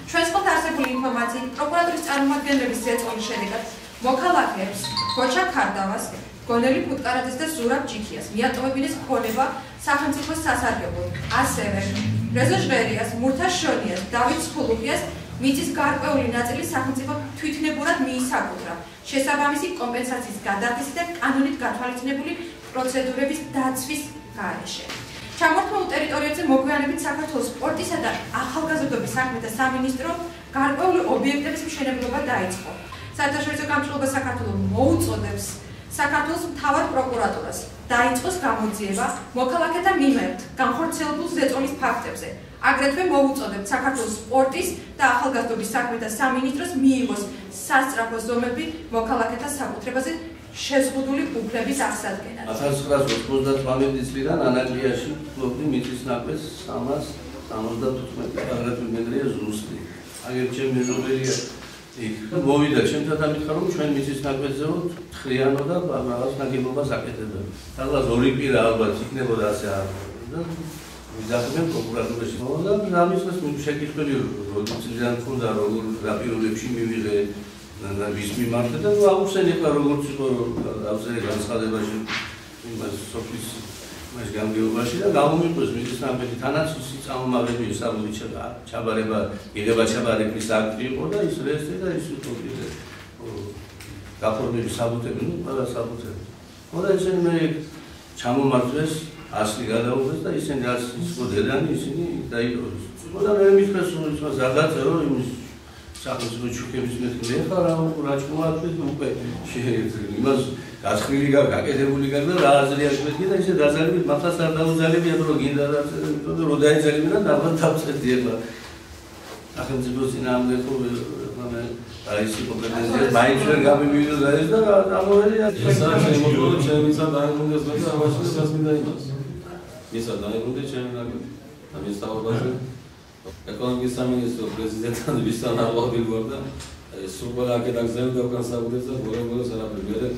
ჩვენს მხართ არსებული ინფორმაციით, პროკურატურის წარმომადგენლების ზეწოლის შედეგად მოქალაქეებს გოჩა ქარდავას, გონელი ფუტკარაძეს და ზურაბ ჯიქიას მიატოვებინეს ქონება სახელმწიფოს სასარგებლოდ. ასევე რეზო ჟღერიას, მურთა შონიას, დავით სხულუხიას მიწის გარკვეული ნაწილი სახელმწიფო თვითნებურად მიისაკუთრა შესაბამისი კომპენსაციის გადახდისა და კანონით გათვალისწინებული პროცედურების დაცვის გარეშე. ჩამორთმეულ ტერიტორიებზე მოგვიანებით საქართველოს სპორტისა და ახალგაზრდობის საქმეთა სამინისტრო გარკვეული ობიექტების მშენებლობა დაიწყო. საერთაშორისო გამჭვირვალობა საქართველოს მოუწოდებს საქართველოს მთავარ პროკურატურას დაიწყოს გამოძიება მოქალაქეთა მიმართ განხორციელებულ ზეწოლის ფაქტებზე. აგრეთვე მოუწოდებთ საქართველოს სპორტის და ახალგაზრდობის საქმეთა სამინისტროს მიიღოს სასწრაფო ზომები მოქალაქეთა საკუთრებაზე შეზღუდული უფლების აღსადგენად. 1998 წლიდან ანაკლიაში ფლობდი მიწის ნაკვეთს 375 აგრეთვე მეტრია ზუსტი. აგერ ჩემი მეზობელია იქ მოვიდა ჩემთან დამითხარ რომ ჩვენ მიწის ნაკვეთზე ხრიანო და რაღაც ნაგებობას აკეთებენ. რაღაც ორი პირა ალბათ იქნებოდა ასე და ვიზახებენ პროკურატურაში. და რამისას შეკითხვები როგორ წლიდან თქონდა როგორ რაპირობებში მივიღე და ვის მიმართ და აუხსენე ხარ როგორც იყო ავზერე განცხადებაში იმას სოფლის მას გამგეობაში და გამომიყვეს მიწის ნაკვეთი თანაც ისი წამომავლები საბუთი ჩაბარება იღება ჩაბარების აქტი იყო და ის რესტი და ის უკვე გაფორმების საბუთები ნუ ყველა საბუთები. და ისინი მე ჩამომართვეს ასლი გადაუღეს და ისინი რაც იყო დედანი ისინი დაიპოვეს. და მე მithქვეს რომ ის ზადაწერო იმის სახელმწიფო ჩუქების მეთქე ხარ რა ჩუმართვეს უკვე იმას გაცხრილი გაკეთებული გაქვს და რა აზრი აქვს მეთქე და ისე დაზარებით მართლაც არ დაუძალებია რომ გინდა და რო დაიძალებინა დაბალ დავწევდი ახლა სახელმწიფო წინააღმდეგ ხო აისი კომპეტენცია მაინც ვერ გამიმივიდა და ეს და ამოვერია ეს არის შემოგვიყვება ჩემისა დაიბრუნდეს და ამაში გასმინდა იმას ისა დაიბრუნდა ჩემი ნაკეთი ამის თავობაზე ეკონომიკის სამინისტრო პრეზიდენტთან ვისთან აღვდივარ და სულ ყველა აკეთაგზავნა და უკან საბუდეს და ბოლოს არაფერი